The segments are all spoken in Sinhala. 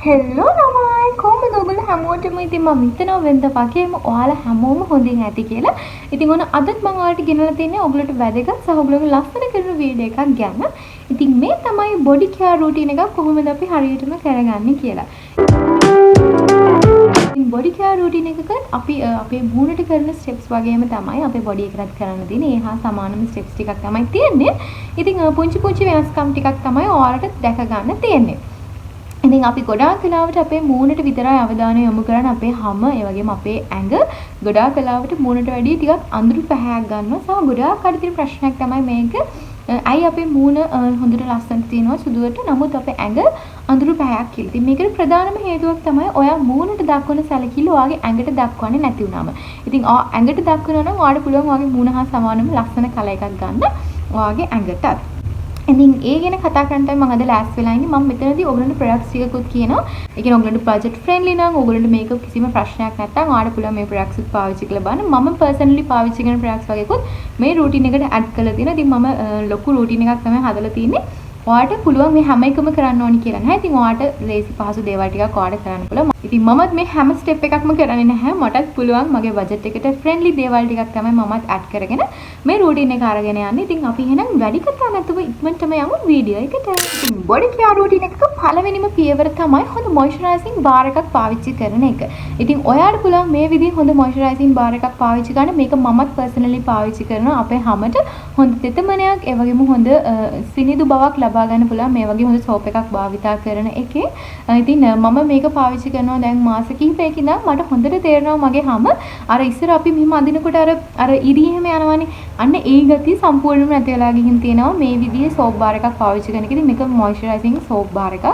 හෙල්ලෝ ළමයි කොහමද ඔයගොල්ලෝ හැමෝටම ඉතින් මම හිතනවා වෙනද වගේම ඔයාලා හැමෝම හොඳින් ඇති කියලා. ඉතින් ඔන්න අදත් මම ඔයාලට ගෙනලා තියෙන්නේ ඔයගොල්ලන්ට වැදගත් සහ ඔයගොල්ලෝගේ ලස්සන කරන වීඩියෝ එකක් ගැන. ඉතින් මේ තමයි බොඩි කෙයාර් රූටින් එකක් කොහොමද අපි හරියටම කරගන්නේ කියලා. ඉතින් බොඩි කෙයාර් රූටින් එකක අපි අපේ මූණට කරන ස්ටෙප්ස් වගේම තමයි අපේ බොඩි එකකට කරන්න තියෙන්නේ. ඒ හා සමානම ස්ටෙප්ස් ටිකක් තමයි තියෙන්නේ. ඉතින් පුංචි පුංචි වෙනස්කම් ටිකක් තමයි ඔයාලට දැක ගන්න තියෙන්නේ. ඉතින් අපි ගොඩාක් වෙලාවට අපේ මූණට විතරයි අවධානය යොමු කරන්නේ අපේ හම ඒ වගේම අපේ ඇඟ ගොඩාක් වෙලාවට මූණට වැඩිය ටිකක් අඳුරු පැහැයක් ගන්නවා. සහ ගොඩාක් අර තියෙන ප්‍රශ්නයක් තමයි මේක. ඇයි අපේ මූණ හොඳට ලස්සනට තියෙනවා සුදුවට නමුත් අපේ ඇඟ අඳුරු පැහැයක් කියලා. ඉතින් මේකට ප්‍රධානම හේතුවක් තමයි ඔයා මූණට දක්වන සැලකිල්ල ඔයාගේ ඇඟට දක්වන්නේ නැති වුනම. ඉතින් ඇඟට දක්වනවා නම් ඔයාලට පුළුවන් ඔයාගේ මූණ හා සමානම ලස්සන කලර් එකක් ගන්න ඔයාගේ ඇඟටත්. ඉතින් ඒ ගැන කතා කරන්න තමයි මම අද ලෑස්ති වෙලා ඉන්නේ. මම මෙතනදී ඔයගොල්ලන්ට ප්‍රොඩක්ට්ස් ටිකකුත් කියනවා. ඒ කියන්නේ ඔයගොල්ලන්ට බජට් ෆ්‍රෙන්ඩ්ලි නම් ඔයගොල්ලන්ට මේක කිසිම ප්‍රශ්නයක් නැත්නම් ඔයාලට පුළුවන් මේ ප්‍රොඩක්ට්ස් උත් පාවිච්චි කරලා බලන්න. මම පර්සනලි පාවිච්චි කරන ප්‍රොඩක්ට්ස් වගේකුත් මේ රූටින් එකට ඇඩ් කරලා තියෙනවා. ඉතින් මම ලොකු රූටින් එකක් තමයි හදලා තියෙන්නේ. ඔයාලට පුළුවන් මේ හැම එකම කරන්න ඕනි කියලා නැහැ. ඉතින් ඔයාලට ලේසි පහසු දේවල් ටිකක් ඔයාලට කරන්න පුළුවන්. ඉතින් මමත් මේ හැම ස්ටෙප් එකක්ම කරන්නේ නැහැ. මටත් පුළුවන් මගේ බජට් එකට ෆ්‍රෙන්ඩ්ලි දේවල් ටිකක් තමයි මමත් ඇඩ් කරගෙන මේ රූටින් එක අරගෙන යන්නේ. ඉතින් අපි එහෙනම් වැඩි කතා නැතුව ඉක්මනටම යමු වීඩියෝ එකට. ඉතින් බොඩි කෙයාර් රූටින් එකක පළවෙනිම පියවර තමයි හොඳ මොයිස්චරයිසිං බාර් එකක් පාවිච්චි කරන එක. ඉතින් ඔයාලට පුළුවන් මේ විදිහේ හොඳ මොයිස්චරයිසිං බාර් එකක් පාවිච්චි කරන්න. මේක මමත් පර්සනලි පාවිච්චි කරනවා. අපේ හමට හොඳ තෙතමනයක් ඒ වගේම හොඳ සිනිඳු බවක් ලබා ගන්න පුළුවන් මේ වගේ හොඳ සෝප් එකක් භාවිතා කරන එකේ. ඉතින් මම මේක පාවිච්චි කරනවා දැන් මාස කිහිපයකින් ඉඳන් මට හොඳට තේරෙනවා මගේ හැම අර ඉස්සර අපි මෙහෙම අඳිනකොට අර ඉරි එහෙම යනවනේ. අන්න ඒ ගතිය සම්පූර්ණයෙන්ම නැති වෙලා ගිහින් තියෙනවා මේ විදිහේ සෝප් බාර් එකක් පාවිච්චි කරන එකේදී. මේක මොයිස්චරයිසිං සෝප් බාර් එකක්.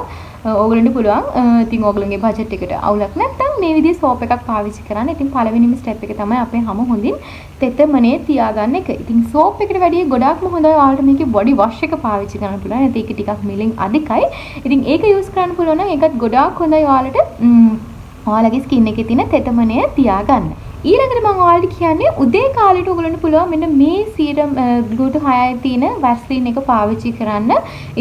ඕගොල්ලන්ට පුළුවන් ඉතින් ඕගොල්ලන්ගේ බජට් එකට අවුලක් නැත්නම් මේ විදිහේ සෝප් එකක් පාවිච්චි කරන්න. ඉතින් පළවෙනිම ස්ටෙප් එක තමයි අපේ හැම හොඳින් තෙතමනේ තියාගන්න එක. ඉතින් සෝප් එකට වැඩිය ගොඩාක්ම හොඳයි ඔයාලට මේකේ බොඩි වොෂ් එක පාවිච්චි කරන්න පුළුවන්. ඒත් ඒක ටිකක් මිලින් අධිකයි. ඉතින් ඒක යූස් කරන්න පුළුවන් නම් ඒකත් ගොඩාක් හොඳයි ඔයාලට ඔයාලගේ ස්කින් එකේ තියෙන තෙතමනේ තියාගන්න. ඊළඟට මම ඔයාලට කියන්නේ උදේ කාලේට ඔයගොල්ලන්ට පුළුවන් මෙන්න මේ සීරම් ග්ලූටෝ 6යි තියෙන වැස්ලින් එක පාවිච්චි කරන්න.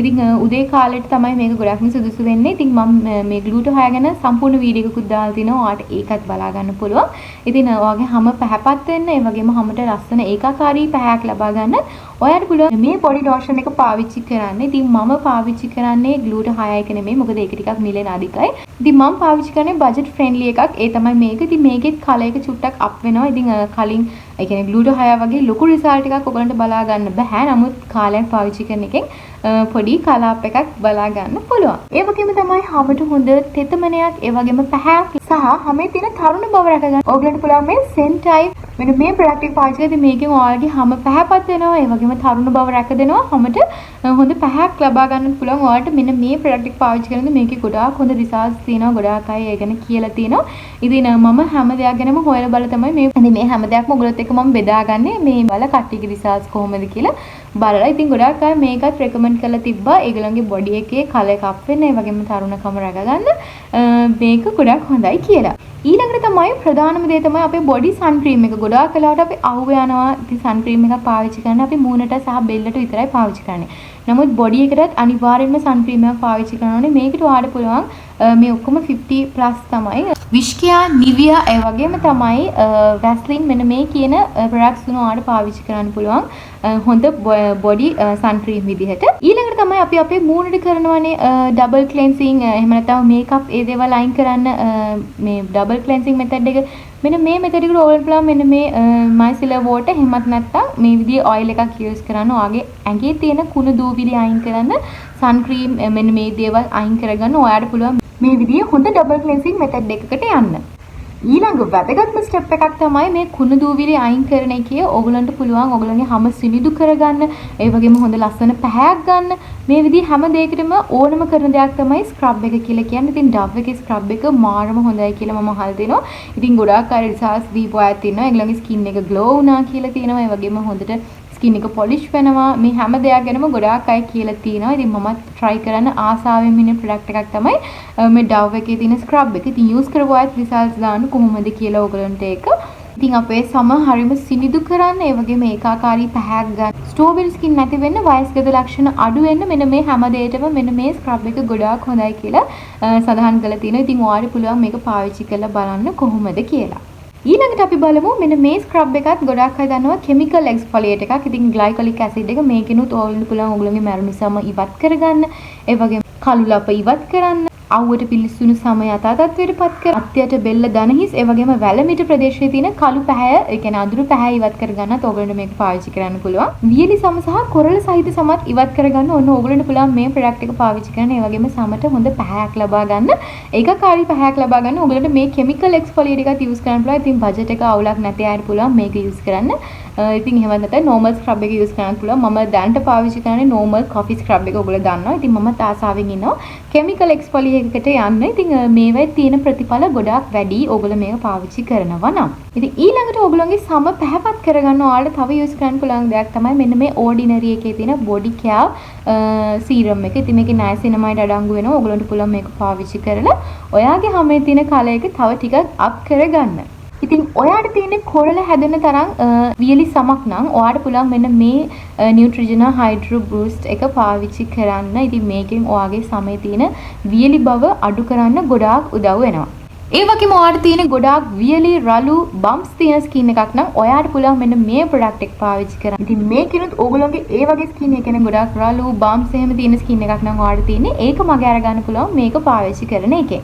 ඉතින් උදේ කාලේට තමයි මේක ගොඩක්ම සුදුසු වෙන්නේ. ඉතින් මම මේ ග්ලූටෝ 6 ගැන සම්පූර්ණ වීඩියෝ එකකුත් දාලා තිනවා. ඔයාලට ඒකත් බලා ගන්න පුළුවන්. ඉතින් ඔයාගේ හැම පැහැපත් වෙන්න, ඒ වගේම හැමට ලස්සන ඒකාකාරී පැහැයක් ලබා ගන්න ඔයාලට පුළුවන් මේ බොඩි ලෝෂන් එක පාවිච්චි කරන්න. ඉතින් මම පාවිච්චි කරන්නේ ග්ලූටෝ 6 එක නෙමෙයි. මොකද ඒක ටිකක් මිලෙන අධිකයි. ඉතින් මම පාවිච්චි කරන්නේ බජට් ෆ්‍රෙන්ඩ්ලි එකක්. ඒ තමයි මේක. ඉතින් මේකෙත් කලර් එක චුට්ටක් අප් වෙනවා. ඉතින් කලින් ඒ කියන්නේ ග්ලූටෝ 6 වගේ ලොකු රිසල්ට් එකක් ඔයගලන්ට බලා ගන්න බෑ. නමුත් කාලයක් පාවිච්චි කරන එකෙන් පොඩි කලර් අප් එකක් බලා ගන්න පුළුවන්. ඒ වගේම තමයි හැමට හොඳ තෙතමනයක්, ඒ වගේම පැහැයක් සහ හැමේ තියෙන තරුණ බව රැක ගන්න. ඔයගලන්ට පුළුවන් මේ සෙන්ටයි මෙන්න මේ ප්‍රොඩක්ට් එක පාවිච්චි කරද්දී මේකෙන් ඔයාලගේ හැම පැහැපත් වෙනවා. ඒ වගේම තරුණ බව රැක දෙනවා. හැමට හොඳ පැහැයක් ලබා ගන්න පුළුවන්. ඔයාලට මෙන්න මේ ප්‍රොඩක්ට් එක පාවිච්චි කරනකොට මේකේ ගොඩාක් හොඳ රිසල්ට්ස් තියෙනවා. ගොඩාක් අය ඒ ගැන කියලා තියෙනවා. ඉතින් මම හැම දෙයක් ගැනම හොයලා බලලා තමයි මේ හැම දෙයක්ම ඔයගොල්ලොත් එක්ක මම බෙදාගන්නේ. මේ වල කට්ටියගේ රිසල්ට්ස් කොහොමද කියලා බලලා. ඉතින් ගොඩාක් අය මේකත් රෙකමන්ඩ් කරලා තිබ්බා. ඒගොල්ලන්ගේ බොඩි එකේ කලර් එකක් අප් වෙන්න, ඒ වගේම තරුණකම රැක ගන්න මේක ගොඩක් හොඳයි කියලා. ඊළඟට තමයි ප්‍රධානම දේ තමයි අපේ බොඩි සන් ක්‍රීම් එක. ගොඩාක් වෙලාවට අපි අවුව යනවා. ඉතින් සන් ක්‍රීම් එකක් පාවිච්චි කරන්න අපි මූණට සහ බෙල්ලට විතරයි පාවිච්චි කරන්නේ. නමුත් බොඩි එකටත් අනිවාර්යයෙන්ම සන් ක්‍රීම් එකක් පාවිච්චි කරන්න ඕනේ. මේකට ඔයාලට පුළුවන් මේ ඔක්කොම 50+ තමයි. විශ්කියා, නිවියා ඒ වගේම තමයි වැස්ලින් මෙන්න මේ කියන ප්‍රොඩක්ට්ස් තුන ඔයාලට පාවිච්චි කරන්න පුළුවන්. හොඳ බොඩි සන් ක්‍රීම් විදිහට. ඊළඟට තමයි අපි අපේ මූණට කරනවානේ ඩබල් ක්ලෙන්සිං එහෙම නැත්නම් මේකප් ඒ දේවල් අයින් කරන්න මේ ඩබල් ක්ලෙන්සිං මෙතඩ් එක. මෙන්න මේ මෙතඩ් එකට ඕවල් පුළුවන් මෙන්න මේ මයිසිලර් වෝටර් එහෙමත් නැත්නම් මේ විදිහේ ඔයිල් එකක් යූස් කරන්න. ඔයාගේ ඇඟේ තියෙන කුණු දූවිලි අයින් කරන්න සන් ක්‍රීම් මෙන්න මේ දේවල් අයින් කරගන්න ඔයාලට පුළුවන් මේ විදිහේ හොඳ ඩබල් ක්ලෙන්සිං මෙතඩ් එකකට යන්න. ඊළඟ වැදගත්ම ස්ටෙප් එකක් තමයි මේ කුණු දූවිලි අයින් කරන එකේ ඔයගලන්ට පුළුවන් ඔයගලගේ හැම සිනිදු කරගන්න, ඒ වගේම හොඳ ලස්සන පැහැයක් ගන්න. මේ විදිහ හැම දෙයකටම ඕනම කරන දෙයක් තමයි ස්ක්‍රබ් එක කියලා කියන්නේ. ඉතින් ඩව් එකේ ස්ක්‍රබ් එක මාරම හොඳයි කියලා මම අහලා තිනවා. ඉතින් ගොඩාක් අය රිසර්ච් දීපු අයත් ඉන්නවා. ඒගොල්ලන්ගේ ස්කින් එක ග්ලෝ වුණා කියලා තියෙනවා. ඒ වගේම හොඳට ස්කින් එක පොලිෂ් වෙනවා. මේ හැම දෙයක් ගැනම ගොඩාක් අය කියලා තියෙනවා. ඉතින් මමත් try කරන්න ආසාවෙන් ඉන්න ප්‍රොඩක්ට් එකක් තමයි මේ ඩව් එකේ තියෙන ස්ක්‍රබ් එක. ඉතින් යූස් කරපුවාත් රිසල්ට්ස් දාන්න කොහොමද කියලා ඔයගලන්ට ඒක ඉතින් අපේ සම හරිම සිනිදු කරන්න ඒ වගේම ඒකාකාරී පැහැයක් ගන්න. ස්ට්‍රෝබෙරි ස්කින් නැති වෙන්න වයස්ගත ලක්ෂණ අඩු වෙන්න මෙන්න මේ හැම දෙයකම මෙන්න මේ ස්ක්‍රබ් එක ගොඩාක් හොඳයි කියලා සඳහන් කරලා තියෙනවා. ඉතින් ඔයාලට පුළුවන් මේක පාවිච්චි කරලා බලන්න කොහොමද කියලා. ඊළඟට අපි බලමු මෙන්න මේ ස්ක්‍රබ් එකත් ගොඩක් අය දන්නවා කෙමිකල් එක්ස්ෆොලියේට් එකක්. ඉතින් ග්ලයිකොලික් ඇසිඩ් එක මේකිනුත් ඕල්න්න පුළුවන් ඔයගොල්ලෝගේ මැරුණු සම ඉවත් කරගන්න. ඒ වගේම කළු ලප ඉවත් කරන්න. අවුවට පිලිස්සුණු සම යථා තත්ත්වයට පත් කර අත්යට බෙල්ල දනහිස් ඒ වගේම වැලමිට ප්‍රදේශයේ තියෙන කළු පැහැ ඒ කියන්නේ අඳුරු පැහැ ඉවත් කරගන්නත් ඕගොල්ලන්ට මේක පාවිච්චි කරන්න පුළුවන්. වියලි සම සහ කොරළ සහිත සමත් ඉවත් කරගන්න ඕන ඕගොල්ලන්ට පුළුවන් මේ ප්‍රොඩක්ට් එක පාවිච්චි කරන්න. ඒ වගේම සමට හොඳ පැහැයක් ලබා ගන්න. ඒකකාරී පැහැයක් ලබා ගන්න ඕගොල්ලන්ට මේ කෙමිකල් එක්ස්ෆොලියේට් එකත් යූස් කරන්න පුළුවන්. ඉතින් බජට් එක අවුලක් නැති අයට පුළුවන් මේක යූස් කරන්න. ඉතින් එහෙම නැත්නම් normal scrub එක යූස් කරන්න පුළුවන්. මම දැනට පාවිච්චි කරන්නේ normal coffee scrub එක. ඔයගොල්ලෝ දන්නවා. ඉතින් මම තාසාවෙන් ඉන්නවා chemical exfoliate එකට යන්න. ඉතින් මේවයි තියෙන ප්‍රතිඵල ගොඩාක් වැඩි. ඔයගොල්ලෝ මේක පාවිච්චි කරනවා නම්. ඉතින් ඊළඟට ඔයගොල්ලෝගේ සම පැහැපත් කරගන්න ඔයාලට තව යූස් කරන්න පුළුවන් දෙයක් තමයි මෙන්න මේ ordinary එකේ තියෙන body care serum එක. ඉතින් මේකේ niacinamide අඩංගු වෙනවා. ඔයගොල්ලන්ට පුළුවන් මේක පාවිච්චි කරලා ඔයාගේ හැමේ තියෙන කලයක තව ටිකක් අප් කරගන්න. ඉතින් ඔයාට තියෙන කොරළ හැදෙන තරම් වියලි සමක් නම් ඔයාට පුළුවන් මෙන්න මේ Neutrogena Hydro Boost එක පාවිච්චි කරන්න. ඉතින් මේකෙන් ඔයාගේ සමේ තියෙන වියලි බව අඩු කරන්න ගොඩාක් උදව් වෙනවා. ඒ වගේම ඔයාට තියෙන ගොඩාක් වියලි රළු බම්ස් තියෙන ස්කින් එකක් නම් ඔයාට පුළුවන් මෙන්න මේ ප්‍රොඩක්ට් එක පාවිච්චි කරන්න. ඉතින් මේකිනුත් ඕගොල්ලෝගේ ඒ වගේ ස්කින් එක කියන්නේ ගොඩාක් රළු බම්ස් එහෙම තියෙන ස්කින් එකක් නම් ඔයාට තියෙන්නේ ඒක මගේ අරගන්න පුළුවන් මේක පාවිච්චි කරන එකේ.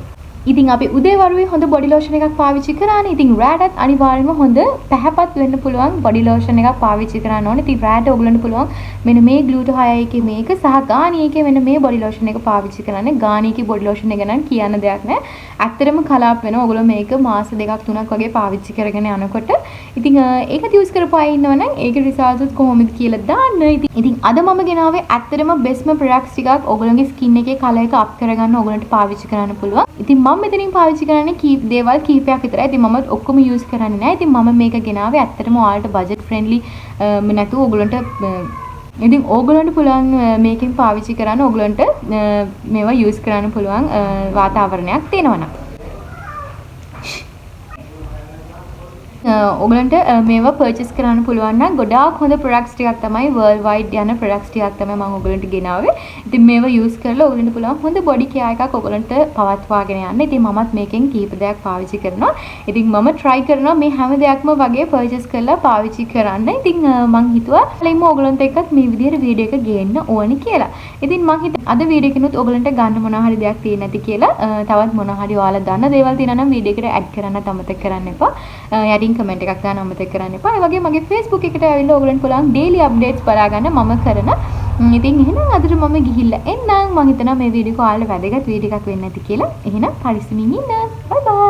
ඉතින් අපි උදේවරුේ හොඳ බොඩි ලෝෂන් එකක් පාවිච්චි කරානේ. ඉතින් රෑටත් අනිවාර්යයෙන්ම හොඳ පැහැපත් වෙන්න පුළුවන් බොඩි ලෝෂන් එකක් පාවිච්චි කරන්න ඕනේ. ඉතින් රෑට ඔයගලන්ට පුළුවන් මෙන්න මේ ග්ලූටෝහයයි එකේ මේක සහ ගානි එකේ මෙන්න මේ බොඩි ලෝෂන් එක පාවිච්චි කරන්න. ගානි එකේ බොඩි ලෝෂන් එක නම් කියන්න දෙයක් නැහැ. ඇත්තටම කලාප් වෙනවා. ඔයගොල්ලෝ මේක මාස දෙකක් තුනක් වගේ පාවිච්චි කරගෙන යනකොට ඉතින් ඒකත් යූස් කරපු අය ඉන්නවනම් ඒකේ රිසල්ට්ස් උත් කොහොමද කියලා දාන්න. ඉතින් අද මම ගෙනාවේ ඇත්තටම බෙස්ම ප්‍රොඩක්ට්ස් ටිකක් ඔයගොල්ලෝගේ ස්කින් එකේ කලර් එක අප් කරගන්න ඔයගොල්ලන්ට පාවිච්චි කරන්න පුළුවන්. ඉතින් මම මෙතනින් පාවිච්චි කරන්නේ දේවල් කීපයක් විතරයි. ඉතින් මම ඔක්කොම යූස් කරන්නේ නැහැ. ඉතින් මම මේක ගෙනාවේ ඇත්තටම ඔයාලට බජට් ෆ්‍රෙන්ඩ්ලි නැතුව ඔයගොල්ලන්ට ඉතින් ඕගොල්ලන්ට පුළුවන් මේකෙන් පාවිච්චි කරන්න ඕගොල්ලන්ට මේවා යූස් කරන්න පුළුවන් වාතාවරණයක් තියෙනවා නම්. ඔයගලන්ට මේවා පර්චේස් කරන්න පුළුවන් නම් ගොඩාක් හොඳ ප්‍රොඩක්ට්ස් ටිකක් තමයි world wide යන ප්‍රොඩක්ට්ස් ටිකක් තමයි මම ඔයගලන්ට ගෙනාවේ. ඉතින් මේවා යූස් කරලා ඔයගලන්ට පුළුවන් හොඳ බොඩි කෙයාර් එකක් ඔයගලන්ට පවත්වාගෙන යන්න. ඉතින් මමත් මේකෙන් කීප දෙයක් පාවිච්චි කරනවා. ඉතින් මම try කරනවා මේ හැම දෙයක්ම වගේ පර්චේස් කරලා පාවිච්චි කරන්න. ඉතින් මම හිතුවා කලින්ම ඔයගලන්ට එක්කත් මේ විදිහට වීඩියෝ එක ගේන්න ඕනි කියලා. ඉතින් මම හිතුවා අද වීඩියෝ එකනොත් ඔයගලන්ට ගන්න මොනවා හරි දෙයක් තියෙන්නේ නැති කියලා. තවත් මොනවා හරි ඔයාලා දන්න දේවල් තියෙනවා නම් වීඩියෝ එකට ඇඩ් කරන්න අමතක කරන්න එපා. යටින් කමෙන්ට් එකක් දාන්න අමතක කරන්න එපා. ඒ වගේම මගේ Facebook එකට ඇවිල්ලා ඔයගලන්ට පුළුවන් daily updates බලා ගන්න මම කරන. ඉතින් එහෙනම් අදට මම ගිහිල්ලා එන්නම්. මම හිතනවා මේ වීඩියෝ එක ඔයාලට වැදගත් වීඩියෝ එකක් වෙන්න ඇති කියලා. එහෙනම් පරිස්සමින් ඉන්න. bye bye.